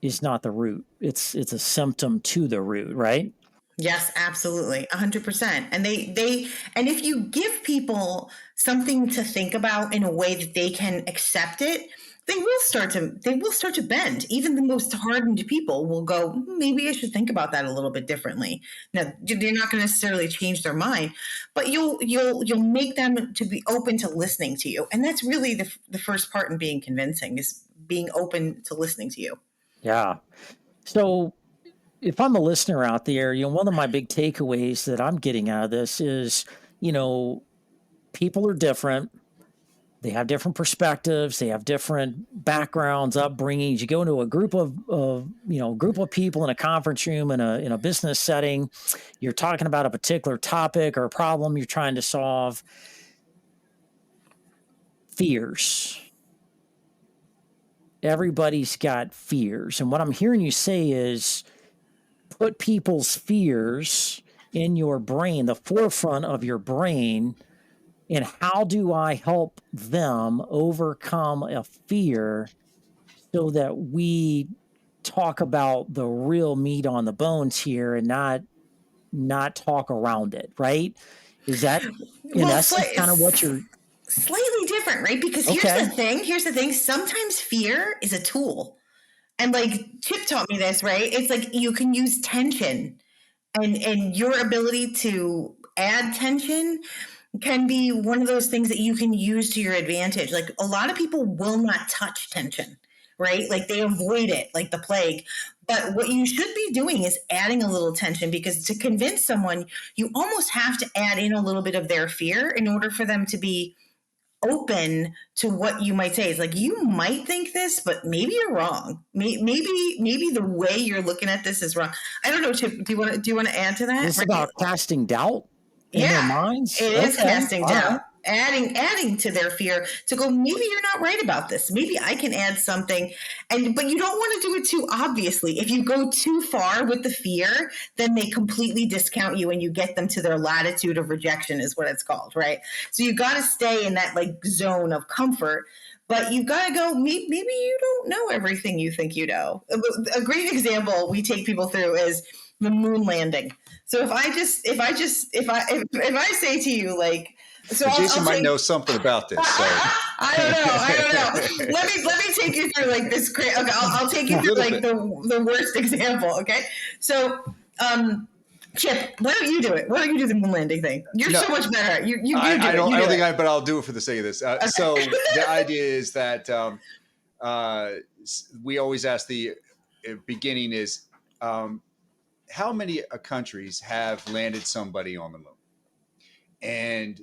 is not the root. It's a symptom to the root, right? Yes, absolutely. 100%. And and if you give people something to think about in a way that they can accept it, they will start to bend. Even the most hardened people will go, maybe I should think about that a little bit differently. Now, they're not going to necessarily change their mind, but you'll make them to be open to listening to you. And that's really the first part in being convincing, is being open to listening to you. Yeah. So if I'm a listener out there, one of my big takeaways that I'm getting out of this is, people are different. They have different perspectives. They have different backgrounds, upbringings. You go into a group of people in a conference room in a business setting. You're talking about a particular topic or a problem you're trying to solve. Fears. Everybody's got fears. And what I'm hearing you say is put people's fears in your brain, the forefront of your brain. And how do I help them overcome a fear so that we talk about the real meat on the bones here and not talk around it, right? Is that in essence kind of what you're... Slightly different, right? Because here's the thing. Sometimes fear is a tool. And like Chip taught me this, right? It's like you can use tension, and your ability to add tension can be one of those things that you can use to your advantage. Like a lot of people will not touch tension, right? Like they avoid it like the plague. But what you should be doing is adding a little tension, because to convince someone, you almost have to add in a little bit of their fear in order for them to be open to what you might say. It's like, you might think this, but maybe you're wrong. Maybe the way you're looking at this is wrong. I don't know, Chip, do you want to add to that? It's about casting doubt in their minds? It is casting doubt. adding to their fear to go, maybe you're not right about this, maybe I can add something. But you don't want to do it too obviously. If you go too far with the fear, then they completely discount you and you get them to their latitude of rejection, is what it's called, right? So you got to stay in that like zone of comfort, but you've got to go, maybe you don't know everything you think you know. A great example we take people through is the moon landing. So if I say to you, like, so Jason I'll might take, know something about this. So I don't know. Let me take you through like this. Okay, I'll take you a through little like bit. the worst example. Okay, so Chip, why don't you do it? Why don't you do the moon landing thing? You're No, so much better. You do I it. don't. You I do don't think it. I. But I'll do it for the sake of this. Okay. So the idea is that uh, we always ask the beginning is how many countries have landed somebody on the moon, and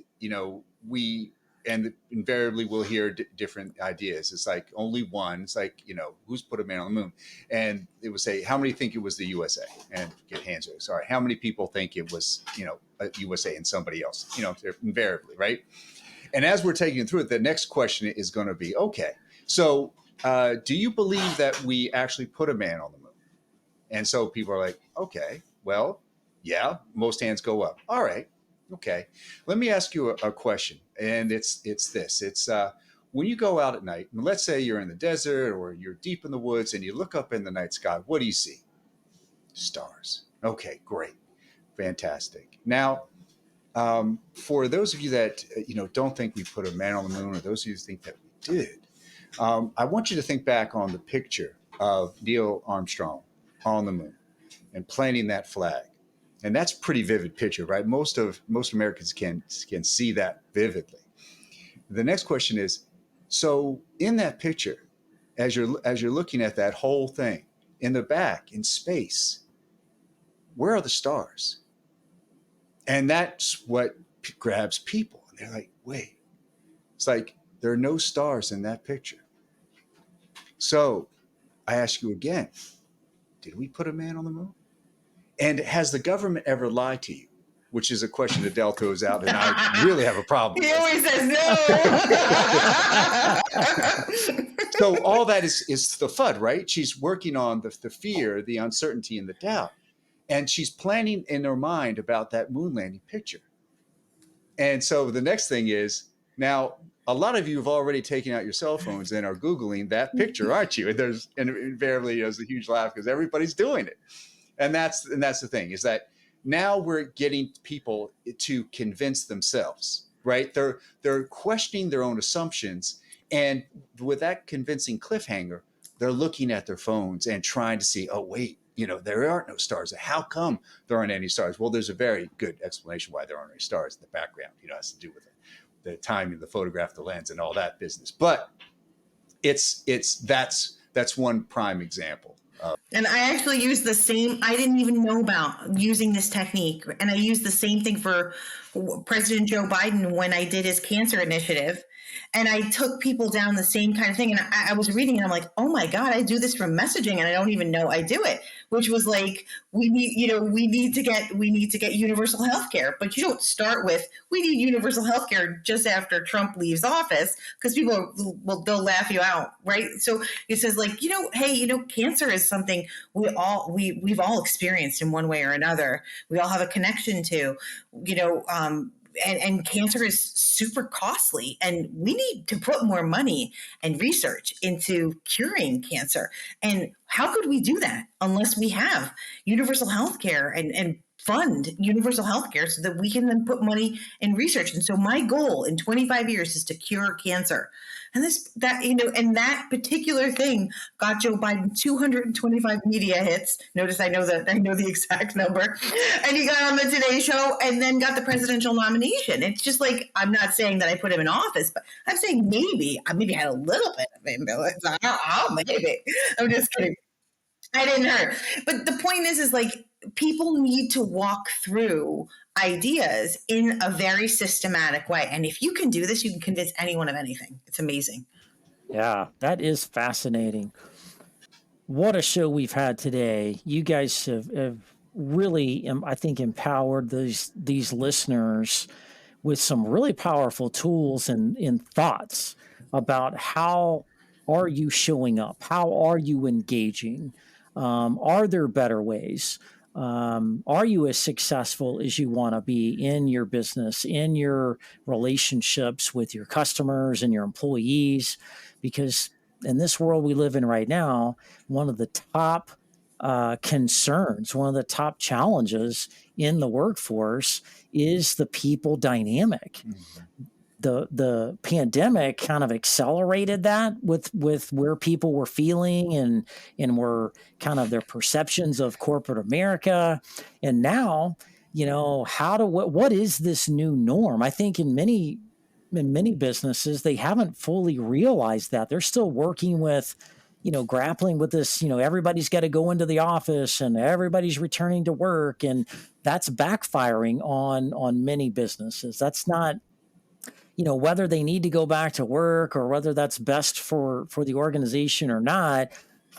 we and invariably we'll hear different ideas. It's like only one. It's like who's put a man on the moon, and it would say how many think it was the USA, and get hands raised. Sorry, how many people think it was USA and somebody else? Invariably, right? And as we're taking through it, the next question is going to be, okay, so do you believe that we actually put a man on the moon? And so people are like, okay, well, yeah, most hands go up. All right, okay. Let me ask you a question, and it's this. It's when you go out at night, and let's say you're in the desert or you're deep in the woods, and you look up in the night sky. What do you see? Stars. Okay, great, fantastic. Now, for those of you that don't think we put a man on the moon, or those of you who think that we did, I want you to think back on the picture of Neil Armstrong on the moon and planting that flag, and that's a pretty vivid picture, right? Most Americans can see that vividly. The next question is, so in that picture, as you're looking at that whole thing in the back in space, where are the stars? And that's what grabs people. And they're like, wait, it's like there are no stars in that picture. So I ask you again, did we put a man on the moon? And has the government ever lied to you? Which is a question Adele throws out, and I really have a problem He with. always says no. So all that is the FUD, right? She's working on the fear, the uncertainty, and the doubt. And she's planning in her mind about that moon landing picture. And so the next thing is, now a lot of you have already taken out your cell phones and are Googling that picture, aren't you? And invariably there's a huge laugh because everybody's doing it. And that's the thing, is that now we're getting people to convince themselves, right? They're questioning their own assumptions. And with that convincing cliffhanger, they're looking at their phones and trying to see, oh, wait, there aren't no stars. How come there aren't any stars? Well, there's a very good explanation why there aren't any stars in the background. It has to do with the timing, the photograph, the lens, and all that business. But that's one prime example. And I actually used the same, I didn't even know about using this technique. And I used the same thing for President Joe Biden when I did his cancer initiative. And I took people down the same kind of thing. And I was reading and I'm like, oh my God, I do this from messaging and I don't even know I do it, which was like, we need to get universal health care. But you don't start with, we need universal health care just after Trump leaves office, because people they'll laugh you out. Right. So it says like, hey, cancer is something we've all experienced in one way or another. We all have a connection to, and cancer is super costly, and we need to put more money and research into curing cancer. And how could we do that unless we have universal health care and fund universal health care so that we can then put money in research? And so my goal in 25 years is to cure cancer. And that particular thing got Joe Biden 225 media hits. Notice I know the exact number. And he got on the Today Show and then got the presidential nomination. It's just like, I'm not saying that I put him in office, but I'm saying maybe I had a little bit of influence. Maybe. I'm just kidding. I didn't hurt. But the point is like, people need to walk through ideas in a very systematic way. And if you can do this, you can convince anyone of anything. It's amazing. Yeah, that is fascinating. What a show we've had today. You guys have really, I think, empowered these listeners with some really powerful tools and thoughts about how are you showing up? How are you engaging? Are there better ways? Are you as successful as you want to be in your business, in your relationships with your customers and your employees? Because in this world we live in right now, one of the top concerns, one of the top challenges in the workforce is the people dynamic. Mhm. The pandemic kind of accelerated that with where people were feeling and were kind of their perceptions of corporate America. And now, how to what is this new norm? I think in many businesses they haven't fully realized that. They're still working with, grappling with this, everybody's got to go into the office and everybody's returning to work, and that's backfiring on many businesses. That's not, whether they need to go back to work or whether that's best for the organization or not,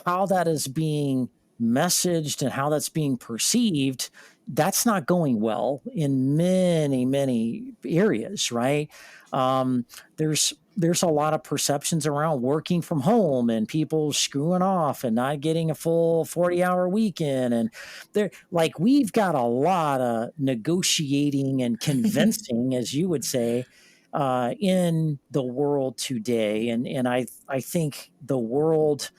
how that is being messaged and how that's being perceived, that's not going well in many areas, right? um, there's a lot of perceptions around working from home and people screwing off and not getting a full 40-hour weekend, and they're like, we've got a lot of negotiating and convincing, as you would say, in the world today. And I think the world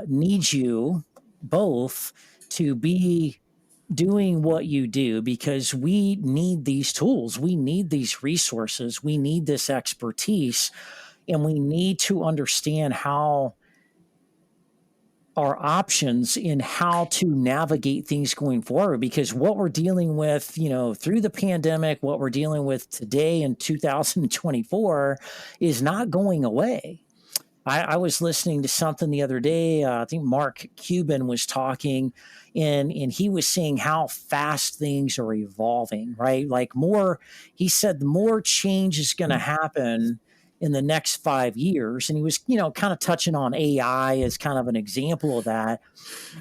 needs you both to be doing what you do, because we need these tools, we need these resources, we need this expertise, and we need to understand how our options in how to navigate things going forward, because what we're dealing with, through the pandemic, what we're dealing with today in 2024 is not going away. I was listening to something the other day. I think Mark Cuban was talking, and he was saying how fast things are evolving, right? Like more, he said more change is going to happen in the next 5 years. And he was, kind of touching on AI as kind of an example of that,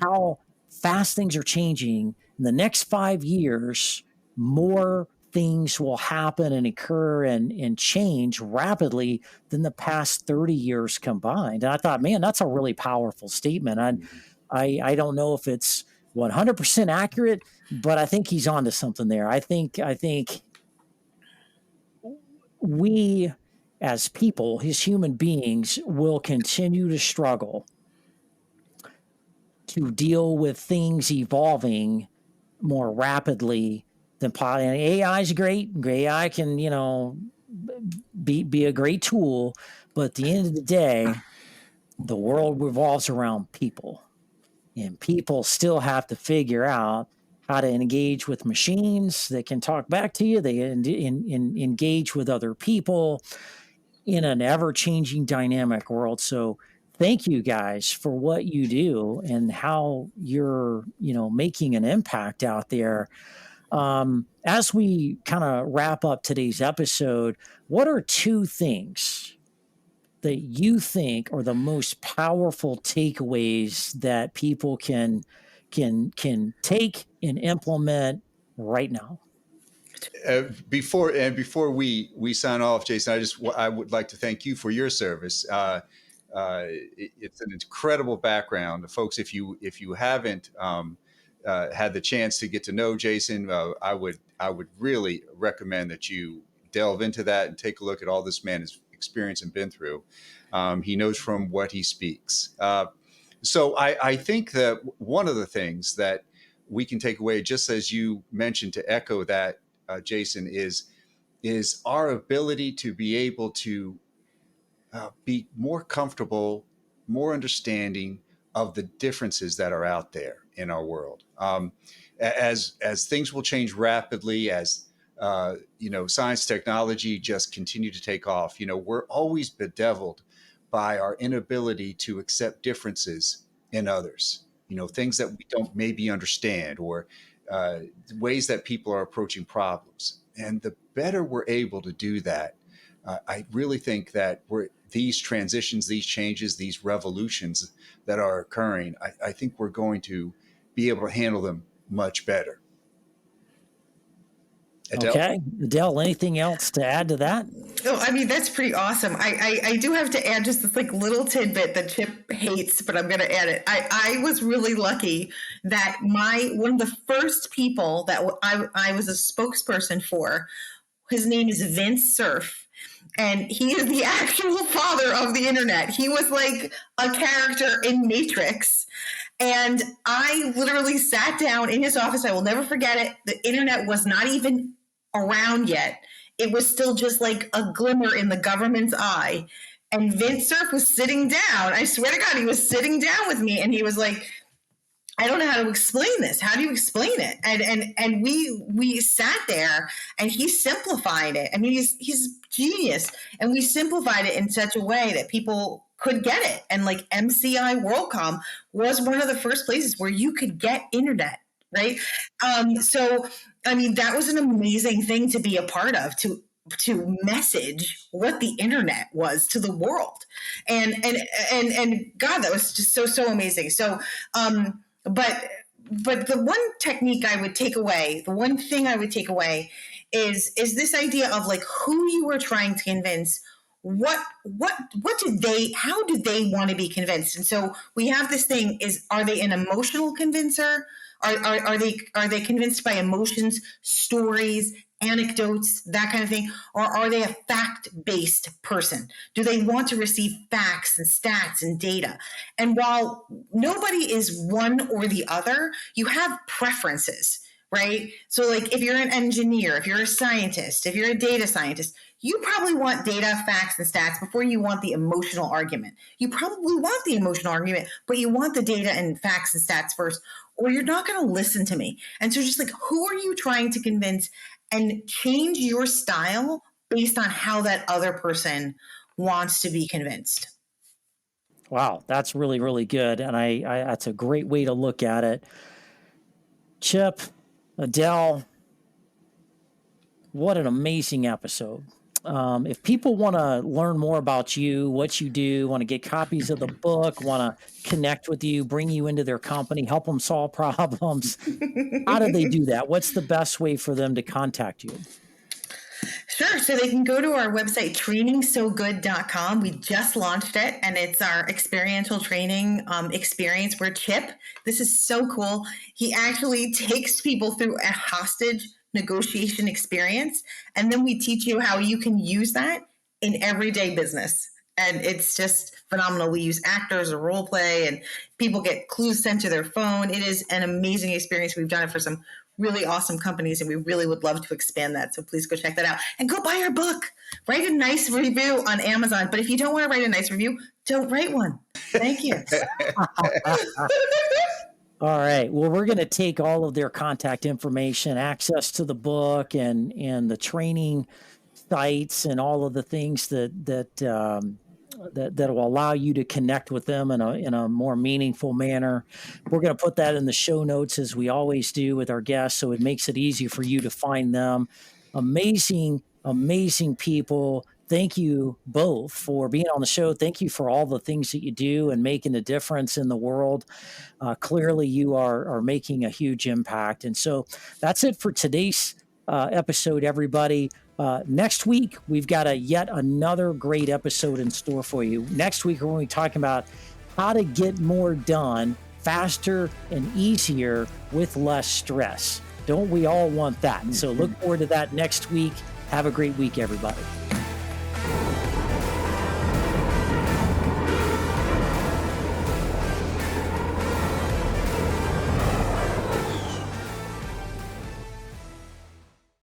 how fast things are changing in the next 5 years. More things will happen and occur and change rapidly than the past 30 years combined. And I thought, man, that's a really powerful statement. Mhm. I don't know if it's 100% accurate, but I think he's onto something there. I think we as people, as human beings, will continue to struggle to deal with things evolving more rapidly than and AI is great. AI can, be a great tool, but at the end of the day, the world revolves around people, and people still have to figure out how to engage with machines that can talk back to you. They engage with other people in an ever changing, dynamic world. So, thank you guys for what you do and how you're, making an impact out there. As we kind of wrap up today's episode, what are two things that you think are the most powerful takeaways that people can take and implement right now? Before we sign off, Jason, I would like to thank you for your service. It's an incredible background, folks. If you haven't had the chance to get to know Jason, I would really recommend that you delve into that and take a look at all this man has experienced and been through. He knows from what he speaks. So I think that one of the things that we can take away, just as you mentioned, to echo that, Jason, is our ability to be able to be more comfortable, more understanding of the differences that are out there in our world. As things will change rapidly, as science, technology just continue to take off. We're always bedeviled by our inability to accept differences in others. Things that we don't maybe understand, or ways that people are approaching problems. And the better we're able to do that, I really think that these transitions, these changes, these revolutions that are occurring, I think we're going to be able to handle them much better. Adele? Okay. Adele, anything else to add to that? Oh, I mean, that's pretty awesome. I do have to add just this like little tidbit that Chip hates, but I'm going to add it. I was really lucky that one of the first people that I was a spokesperson for, his name is Vince Cerf. And he is the actual father of the internet. He was like a character in Matrix. And I literally sat down in his office. I will never forget it. The internet was not even around yet. It was still just like a glimmer in the government's eye. And Vince Cerf was sitting down. I swear to God, he was sitting down with me, and he was like, I don't know how to explain this. How do you explain it? And we sat there, and he simplified it. I mean, he's genius, and we simplified it in such a way that people could get it. And like MCI WorldCom was one of the first places where you could get internet, right? So I mean, that was an amazing thing to be a part of, to message what the internet was to the world, and God, that was just so amazing. So but the one technique I would take away, the one thing I would take away is this idea of like who you were trying to convince. What did they, how did they want to be convinced? And so we have this thing is, are they an emotional convincer? Are they convinced by emotions, stories, anecdotes, that kind of thing? Or are they a fact-based person? Do they want to receive facts and stats and data? And while nobody is one or the other, you have preferences, right? So like if you're an engineer, if you're a scientist, if you're a data scientist, you probably want data, facts, and stats before you want the emotional argument. You probably want the emotional argument, but you want the data and facts and stats first, or you're not going to listen to me. And so just like, who are you trying to convince, and change your style based on how that other person wants to be convinced. Wow, that's really, really good. And I that's a great way to look at it. Chip, Adele, what an amazing episode. If people want to learn more about you, what you do, want to get copies of the book, want to connect with you, bring you into their company, help them solve problems, how do they do that? What's the best way for them to contact you? Sure. So they can go to our website, trainingsogood.com. We just launched it, and it's our experiential training experience where Chip, this is so cool. He actually takes people through a hostage negotiation experience, and then we teach you how you can use that in everyday business. And it's just phenomenal. We use actors or role play, and people get clues sent to their phone. It is an amazing experience. We've done it for some really awesome companies, and we really would love to expand that. So please go check that out, and go buy our book. Write a nice review on Amazon. But if you don't want to write a nice review, don't write one. Thank you. All right. Well, we're going to take all of their contact information, access to the book, and the training sites, and all of the things that will allow you to connect with them in a more meaningful manner. We're going to put that in the show notes, as we always do with our guests, so it makes it easy for you to find them. Amazing, amazing people. Thank you both for being on the show. Thank you for all the things that you do and making a difference in the world. Clearly, you are making a huge impact. And so that's it for today's episode, everybody. Next week, we've got yet another great episode in store for you. Next week, we're going to be talking about how to get more done faster and easier with less stress. Don't we all want that? So look forward to that next week. Have a great week, everybody.